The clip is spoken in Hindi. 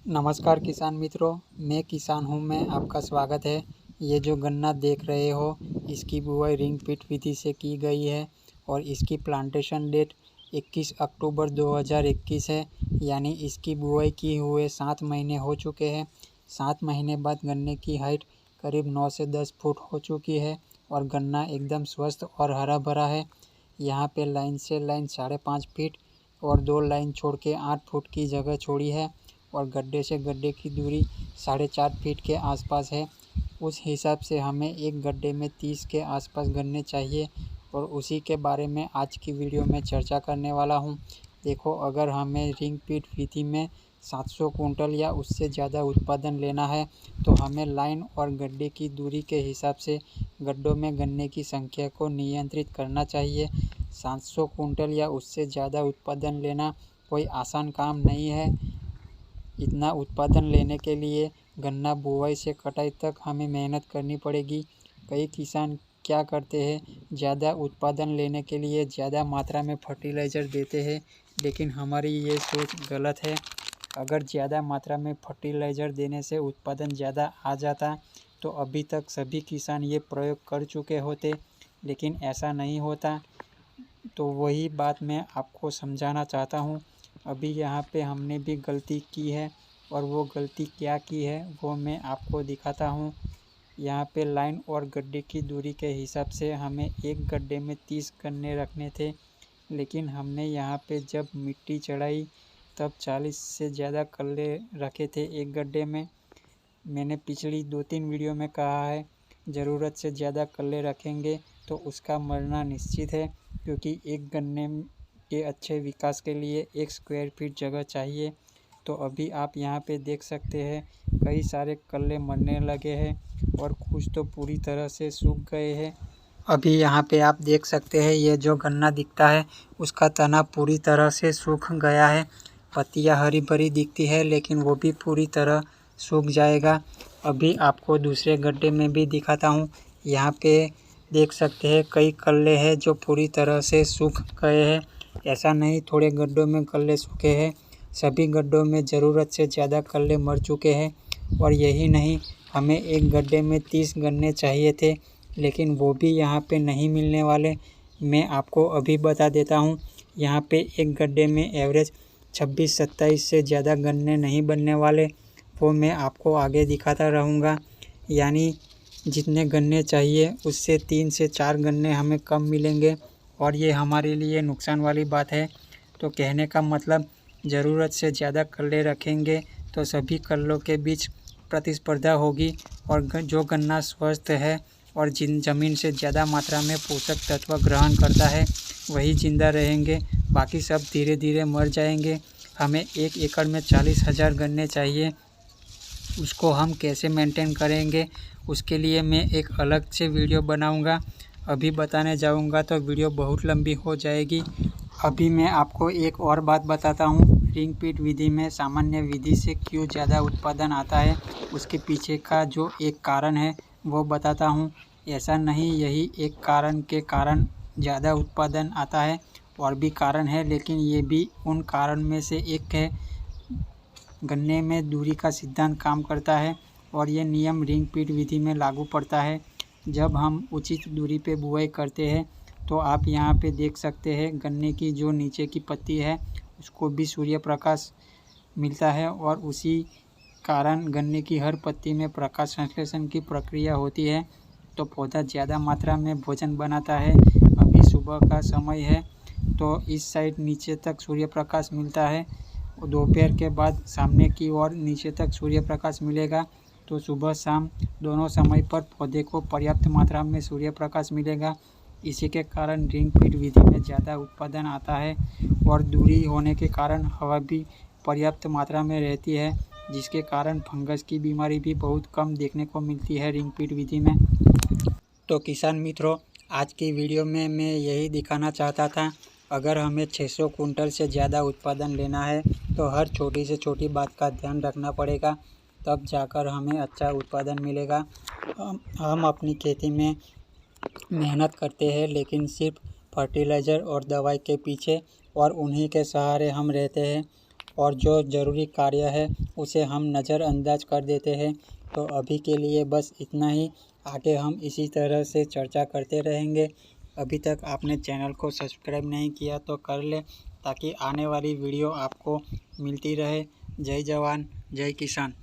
नमस्कार किसान मित्रों, मैं किसान हूं। मैं आपका स्वागत है। ये जो गन्ना देख रहे हो, इसकी बुआई रिंग पिट विधि से की गई है और इसकी प्लांटेशन डेट 21 अक्टूबर 2021 है। यानी इसकी बुआई की हुए 7 महीने हो चुके हैं। 7 महीने बाद गन्ने की हाइट करीब 9 से 10 फुट हो चुकी है और गन्ना एकदम स्वस्थ और हरा भरा है। यहाँ पे लाइन से लाइन 5.5 फीट और 2 लाइन छोड़ के 8 फुट की जगह छोड़ी है और गड्ढे से गड्ढे की दूरी 4.5 फीट के आसपास है। उस हिसाब से हमें एक गड्ढे में 30 के आसपास गन्ने चाहिए और उसी के बारे में आज की वीडियो में चर्चा करने वाला हूं। देखो, अगर हमें रिंग पिट विधि में 700 कुंटल या उससे ज़्यादा उत्पादन लेना है तो हमें लाइन और गड्ढे की दूरी के हिसाब से गड्ढों में गन्ने की संख्या को नियंत्रित करना चाहिए। 700 कुंटल या उससे ज़्यादा उत्पादन लेना कोई आसान काम नहीं है। इतना उत्पादन लेने के लिए गन्ना बुआई से कटाई तक हमें मेहनत करनी पड़ेगी। कई किसान क्या करते हैं, ज़्यादा उत्पादन लेने के लिए ज़्यादा मात्रा में फर्टिलाइज़र देते हैं, लेकिन हमारी ये सोच गलत है। अगर ज़्यादा मात्रा में फर्टिलाइज़र देने से उत्पादन ज़्यादा आ जाता तो अभी तक सभी किसान ये प्रयोग कर चुके होते, लेकिन ऐसा नहीं होता। तो वही बात मैं आपको समझाना चाहता हूँ। अभी यहाँ पे हमने भी गलती की है और वो गलती क्या की है वो मैं आपको दिखाता हूँ। यहाँ पे लाइन और गड्ढे की दूरी के हिसाब से हमें एक गड्ढे में 30 गन्ने रखने थे, लेकिन हमने यहाँ पे जब मिट्टी चढ़ाई तब 40 से ज़्यादा कल्ले रखे थे एक गड्ढे में। मैंने पिछली 2-3 वीडियो में कहा है, ज़रूरत से ज़्यादा कल्ले रखेंगे तो उसका मरना निश्चित है, क्योंकि एक गन्ने के अच्छे विकास के लिए 1 स्क्वायर फीट जगह चाहिए। तो अभी आप यहाँ पे देख सकते हैं, कई सारे कल्ले मरने लगे हैं और कुछ तो पूरी तरह से सूख गए हैं। अभी यहाँ पे आप देख सकते हैं, ये जो गन्ना दिखता है उसका तना पूरी तरह से सूख गया है। पत्तियाँ हरी भरी दिखती है, लेकिन वो भी पूरी तरह सूख जाएगा। अभी आपको दूसरे गड्ढे में भी दिखाता हूँ। यहाँ पे देख सकते हैं, कई कल्ले हैं जो पूरी तरह से सूख गए हैं। ऐसा नहीं थोड़े गड्ढों में कल्ले सूखे हैं, सभी गड्ढों में ज़रूरत से ज़्यादा कल्ले मर चुके हैं। और यही नहीं, हमें एक गड्ढे में 30 गन्ने चाहिए थे, लेकिन वो भी यहाँ पे नहीं मिलने वाले। मैं आपको अभी बता देता हूँ, यहाँ पे एक गड्ढे में एवरेज 26-27 से ज़्यादा गन्ने नहीं बनने वाले। वो मैं आपको आगे दिखाता रहूँगा। यानी जितने गन्ने चाहिए उससे 3 से 4 गन्ने हमें कम मिलेंगे और ये हमारे लिए नुकसान वाली बात है। तो कहने का मतलब, ज़रूरत से ज़्यादा कल्ले रखेंगे तो सभी कल्लों के बीच प्रतिस्पर्धा होगी और जो गन्ना स्वस्थ है और जिन ज़मीन से ज़्यादा मात्रा में पोषक तत्व ग्रहण करता है वही जिंदा रहेंगे, बाकी सब धीरे धीरे मर जाएंगे। हमें 1 एकड़ में 40,000 गन्ने चाहिए। उसको हम कैसे मेंटेन करेंगे, उसके लिए मैं एक अलग से वीडियो बनाऊंगा। अभी बताने जाऊंगा तो वीडियो बहुत लंबी हो जाएगी। अभी मैं आपको एक और बात बताता हूँ। रिंग पिट विधि में सामान्य विधि से क्यों ज़्यादा उत्पादन आता है, उसके पीछे का जो एक कारण है वो बताता हूँ। ऐसा नहीं यही एक कारण के कारण ज़्यादा उत्पादन आता है, और भी कारण है, लेकिन ये भी उन कारण में से एक है। गन्ने में दूरी का सिद्धांत काम करता है और ये नियम रिंग पिट विधि में लागू पड़ता है। जब हम उचित दूरी पे बुआई करते हैं तो आप यहाँ पे देख सकते हैं, गन्ने की जो नीचे की पत्ती है उसको भी सूर्य प्रकाश मिलता है और उसी कारण गन्ने की हर पत्ती में प्रकाश संश्लेषण की प्रक्रिया होती है, तो पौधा ज़्यादा मात्रा में भोजन बनाता है। अभी सुबह का समय है तो इस साइड नीचे तक सूर्य प्रकाश मिलता है, और दोपहर के बाद सामने की ओर नीचे तक सूर्य प्रकाश मिलेगा। तो सुबह शाम दोनों समय पर पौधे को पर्याप्त मात्रा में सूर्य प्रकाश मिलेगा। इसी के कारण रिंग पिट विधि में ज़्यादा उत्पादन आता है और दूरी होने के कारण हवा भी पर्याप्त मात्रा में रहती है, जिसके कारण फंगस की बीमारी भी बहुत कम देखने को मिलती है रिंग पिट विधि में। तो किसान मित्रों, आज की वीडियो में मैं यही दिखाना चाहता था। अगर हमें 600 कुंटल से ज़्यादा उत्पादन लेना है तो हर छोटी से छोटी बात का ध्यान रखना पड़ेगा, तब जाकर हमें अच्छा उत्पादन मिलेगा। हम अपनी खेती में मेहनत करते हैं, लेकिन सिर्फ फर्टिलाइज़र और दवाई के पीछे और उन्हीं के सहारे हम रहते हैं और जो ज़रूरी कार्य है उसे हम नज़रअंदाज कर देते हैं। तो अभी के लिए बस इतना ही, आगे हम इसी तरह से चर्चा करते रहेंगे। अभी तक आपने चैनल को सब्सक्राइब नहीं किया तो कर ले, ताकि आने वाली वीडियो आपको मिलती रहे। जय जवान जय किसान।